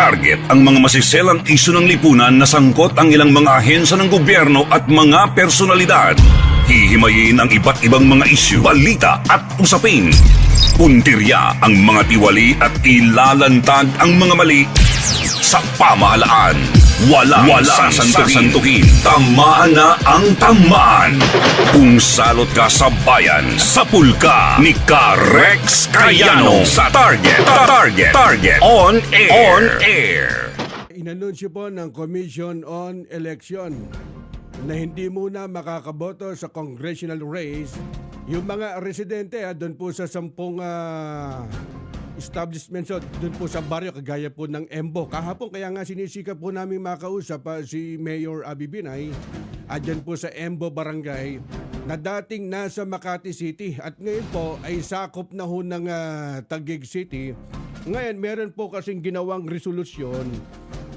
Target ang mga masiselang isyu ng lipunan na sangkot ang ilang mga ahensya ng gobyerno at mga personalidad. Hihimayin ang iba't ibang mga isyu, balita at usapin. Puntirya ang mga tiwali at ilalantad ang mga mali sa pamahalaan. Walang sasantukin. Tamaan na ang tamaan. Kung salot ka sa bayan, sapul ka ni Rex Cayano sa Target on Air. Inanunsyo po ng Commission on Election na hindi muna makakaboto sa congressional race yung mga residente doon po sa 10 establishments doon po sa baryo kagaya po ng Embo. Kahapon kaya nga sinisikap po namin makausap si Mayor Abby Binay dyan po sa Embo Barangay na dating nasa Makati City at ngayon po ay sakop na ho ng Taguig City. Ngayon meron po kasing ginawang resolusyon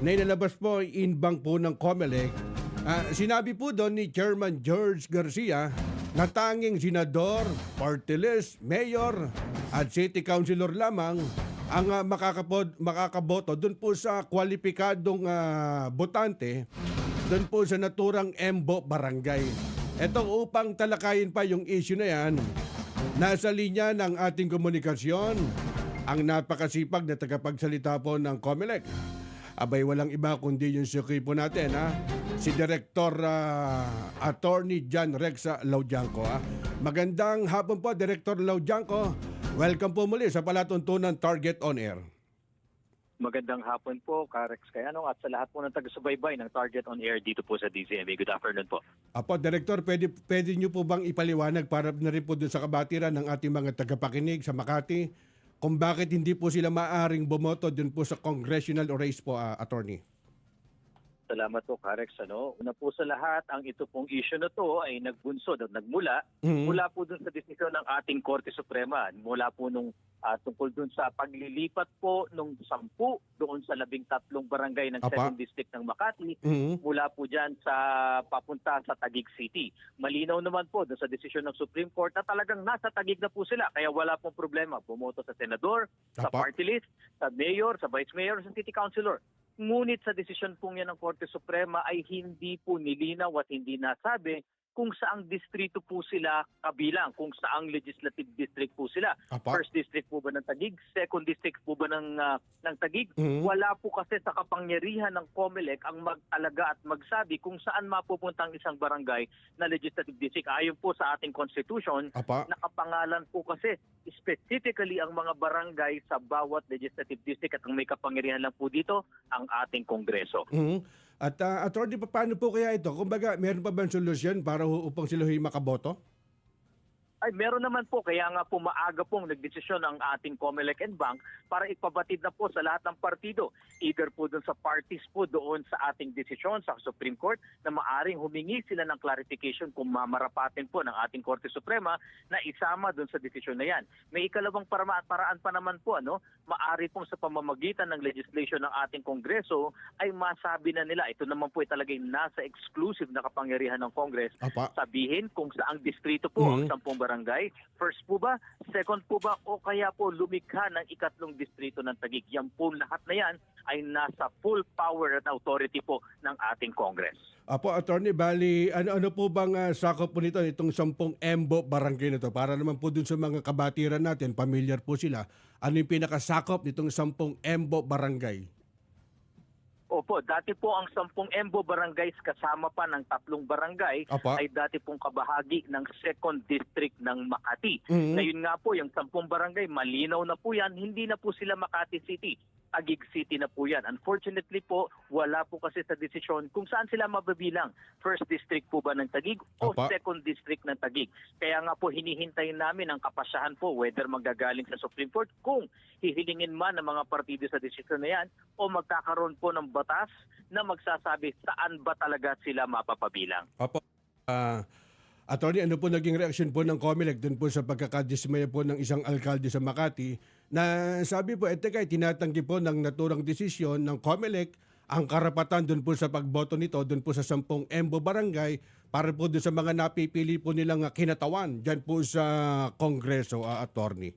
na inalabas po inbank po ng COMELEC. Sinabi po doon ni Chairman George Garcia na tanging senador, party list, mayor at city councilor lamang ang makakaboto doon po sa kwalipikadong botante doon po sa naturang Embo Barangay. Ito upang talakayin pa yung issue na yan, nasa linya ng ating komunikasyon ang napakasipag na tagapagsalita po ng COMELEC. Abay walang iba kundi yung suki po natin si Director Attorney John Rex Laudianco. Magandang hapon po Director Laudianco. Welcome po muli sa palatuntunan Target on Air. Magandang hapon po, Rex Cayano at sa lahat po ng taga-subaybay ng Target on Air dito po sa DZMA. Good afternoon po. Apo, Director, pwede niyo po bang ipaliwanag para na rin po dun sa kabatiran ng ating mga tagapakinig sa Makati kung bakit hindi po sila maaring bumoto dun po sa congressional race po, Attorney? Salamat po, Rex. Una po sa lahat, ang ito pong issue na to ay nagbunsod at nagmula mula po dun sa desisyon ng ating Korte Suprema. Mula po nung tungkol dun sa paglilipat po nung 10 doon sa 13 barangay ng 2nd District ng Makati, mula po dyan sa papunta sa Taguig City. Malinaw naman po dun sa desisyon ng Supreme Court na talagang nasa Taguig na po sila. Kaya wala pong problema. Bumoto sa senador, sa party list, sa mayor, sa vice mayor, sa city councilor. Ngunit sa desisyon pong yan ng Korte Suprema ay hindi po nilinaw at hindi nasabi kung saang distrito po sila kabilang, kung saang legislative district po sila. First district po ba ng Taguig? Second district po ba ng Taguig? Wala po kasi sa kapangyarihan ng COMELEC ang magtalaga at magsabi kung saan mapupunta ang isang barangay na legislative district. Ayon po sa ating constitution, nakapangalan po kasi specifically ang mga barangay sa bawat legislative district at ang may kapangyarihan lang po dito ang ating Kongreso. At Attorney, paano po kaya ito? Kumbaga, meron pa bang solusyon para upang sila makaboto? Ay, meron naman po. Kaya nga po maaga pong nagdesisyon ang ating COMELEC and Bank para ipabatid na po sa lahat ng partido. Either po doon sa parties po doon sa ating desisyon sa Supreme Court na maaring humingi sila ng clarification kung mamarapatin po ng ating Korte Suprema na isama doon sa desisyon na yan. May ikalawang paraan pa naman po, maari pong sa pamamagitan ng legislation ng ating Kongreso ay masabi na nila, ito naman po ay talagang nasa exclusive na kapangyarihan ng Congress, sabihin kung saang distrito po ang 10 barangay. First po ba? Second po ba? O kaya po lumikha ng ikatlong distrito ng Taguig. Yan po lahat na yan ay nasa full power and authority po ng ating Congress. Apo, Attorney, bali, ano po bang sakop po nito, itong 10 Embo barangay na to? Para naman po dun sa mga kabatiran natin, familiar po sila. Ano yung pinakasakop nitong 10 Embo barangay? Opo, dati po ang 10 Embo barangays kasama pa ng 3 barangay ay dati pong kabahagi ng 2nd District ng Makati. Ngayon nga po, yung 10 barangay, malinaw na po yan, hindi na po sila Makati City. Taguig City na po yan. Unfortunately po, wala po kasi sa desisyon kung saan sila mababilang. First District po ba ng Taguig o Second District ng Taguig. Kaya nga po hinihintayin namin ang kapasyahan po whether magagaling sa Supreme Court kung hihilingin man ng mga partido sa desisyon na yan o magkakaroon po ng batas na magsasabi saan ba talaga sila mapapabilang. Attorney, ano po naging reaksyon po ng COMELEC doon po sa pagkakadismaya po ng isang alkalde sa Makati na sabi po, tinatanggi po ng naturang desisyon ng COMELEC ang karapatan doon po sa pagboto nito, doon po sa 10 Embo Barangay para po doon sa mga napipili po nilang kinatawan dyan po sa Kongreso, Attorney?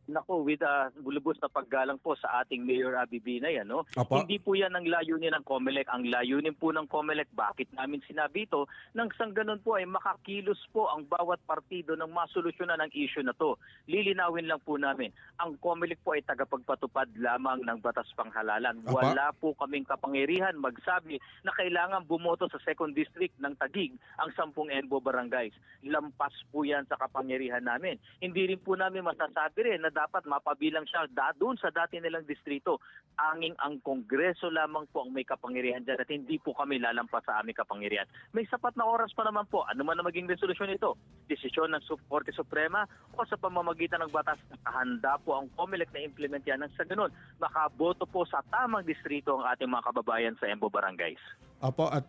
Nako, with bulubos na paggalang po sa ating Mayor Abby Binay, Apo. hindi po yan ang layunin ng COMELEC. Ang layunin po ng COMELEC, bakit namin sinabi ito, nang sang ganun po ay makakilos po ang bawat partido ng masolusyonan ng issue na to. Lilinawin lang po namin, ang COMELEC po ay tagapagpatupad lamang ng batas panghalalan. Apo. Wala po kaming kapangyarihan magsabi na kailangan bumoto sa 2nd District ng Taguig ang 10 EMBO barangays. Lampas po yan sa kapangyarihan namin. Hindi rin po namin masasabi rin na dapat mapabilang siya doon sa dati nilang distrito. Anging ang Kongreso lamang po ang may kapangyarihan dyan at hindi po kami lalampas sa aming kapangyarihan. May sapat na oras pa naman po. Ano man na maging resolusyon ito? Desisyon ng Korte Suprema o sa pamamagitan ng batas, nakahanda po ang COMELEC na implement yan nang sa ganun makaboto po sa tamang distrito ang ating mga kababayan sa EMBO barangays. Apo, at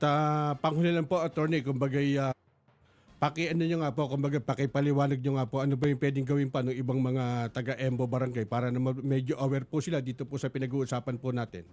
panghuli lang po, attorney, kumbagay pakiano nyo nga po, kumbaga pakipaliwanag nyo nga po ano ba yung pwedeng gawin pa ng ibang mga taga-EMBO barangay para na medyo aware po sila dito po sa pinag-uusapan po natin.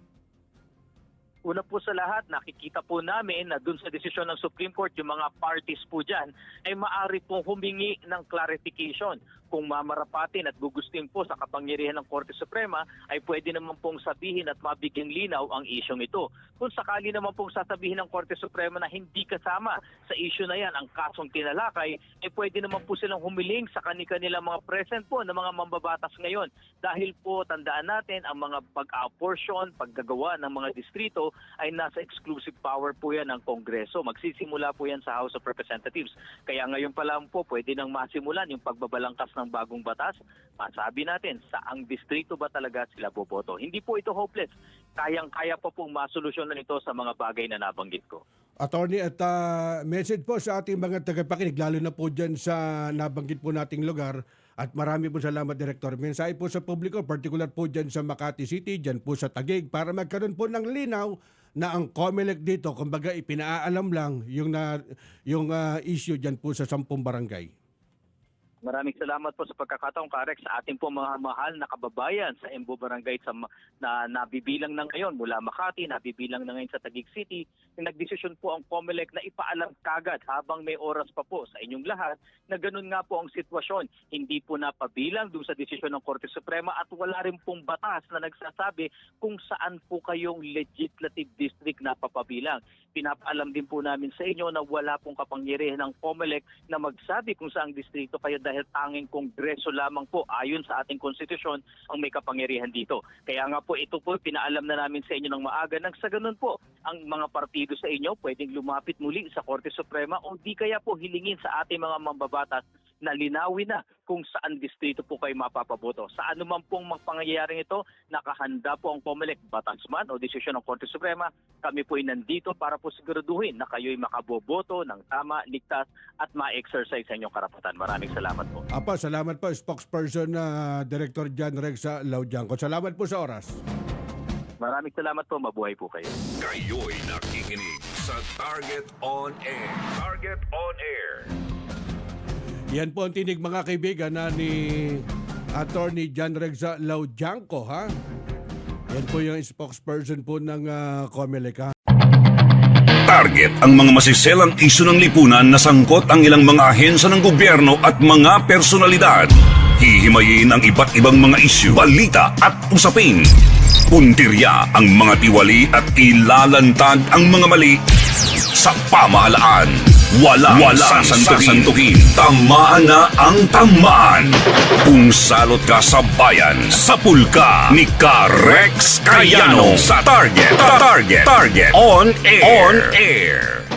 Una po sa lahat, nakikita po namin na dun sa desisyon ng Supreme Court, yung mga parties po dyan ay maaari pong humingi ng clarification. Kung mamarapatin at gugustin po sa kapangyarihan ng Korte Suprema, ay pwede naman pong sabihin at mabigyan linaw ang isyong ito. Kung sakali naman pong sasabihin ng Korte Suprema na hindi kasama sa issue na yan ang kasong tinalakay, ay pwede naman po silang humiling sa kanilang mga present po na mga mambabatas ngayon. Dahil po, tandaan natin, ang mga pag-apportion, paggagawa ng mga distrito ay nasa exclusive power po yan ng Kongreso. Magsisimula po yan sa House of Representatives. Kaya ngayon pa lang po, pwede nang masimulan yung pagbabalangkas ng bagong batas. Masabi natin, saang distrito ba talaga sila boboto? Hindi po ito hopeless. Kayang-kaya pa pong masolusyonan ito sa mga bagay na nabanggit ko. Attorney, at message po sa ating mga tagapakinig, lalo na po dyan sa nabanggit po nating lugar. At marami po salamat, Director. Mensahe po sa publiko, particular po dyan sa Makati City, dyan po sa Taguig, para magkaroon po ng linaw na ang COMELEC dito, kumbaga ipinaalam lang yung issue dyan po sa 10 barangay. Maraming salamat po sa pagkakataong, Karek, sa ating po mga mahal na kababayan sa EMBO Barangay na nabibilang na ngayon mula Makati, nabibilang na ngayon sa Taguig City. Nagdesisyon po ang COMELEC na ipaalam kagad habang may oras pa po sa inyong lahat na ganun nga po ang sitwasyon. Hindi po napabilang doon sa desisyon ng Korte Suprema at wala rin pong batas na nagsasabi kung saan po kayong legislative district na papabilang. Pinapaalam din po namin sa inyo na wala pong kapangyarihan ng COMELEC na magsabi kung saang distrito kayo dahil tanging Kongreso lamang po ayon sa ating konstitusyon ang may kapangyarihan dito. Kaya nga po ito po pinaalam na namin sa inyo ng maaga nang sa ganun po ang mga partido sa inyo pwedeng lumapit muli sa Korte Suprema o di kaya po hilingin sa ating mga mambabatas na linawin na kung saan distrito po kayo mapapaboto. Sa anuman pong pangyayaring ito, nakahanda po ang COMELEC, batas man o desisyon ng Korte Suprema. Kami po ay nandito para po siguraduhin na kayo'y makaboboto ng tama, ligtas at ma-exercise sa inyong karapatan. Maraming salamat po. Apa, salamat po, spokesperson na Director John Rexa Laudianco. Salamat po sa oras. Maraming salamat po. Mabuhay po kayo. Kayo'y nakikinig sa Target on Air. Target on Air. Yan po ang tinig, mga kaibigan, na ni Attorney John Rexa Laudianco, ha? Yan po yung spokesperson po ng COMELEC, ha? Target ang mga masiselang isyu ng lipunan na sangkot ang ilang mga ahensya ng gobyerno at mga personalidad. Hihimayin ang iba't ibang mga isyu, balita at usapin. Puntirya ang mga tiwali at ilalantad ang mga mali sa pamahalaan. Walang sasantuhin. Tamaan na ang tamaan. Kung salot ka sa bayan, sapul ka ni Rex Cayano sa Target on Air.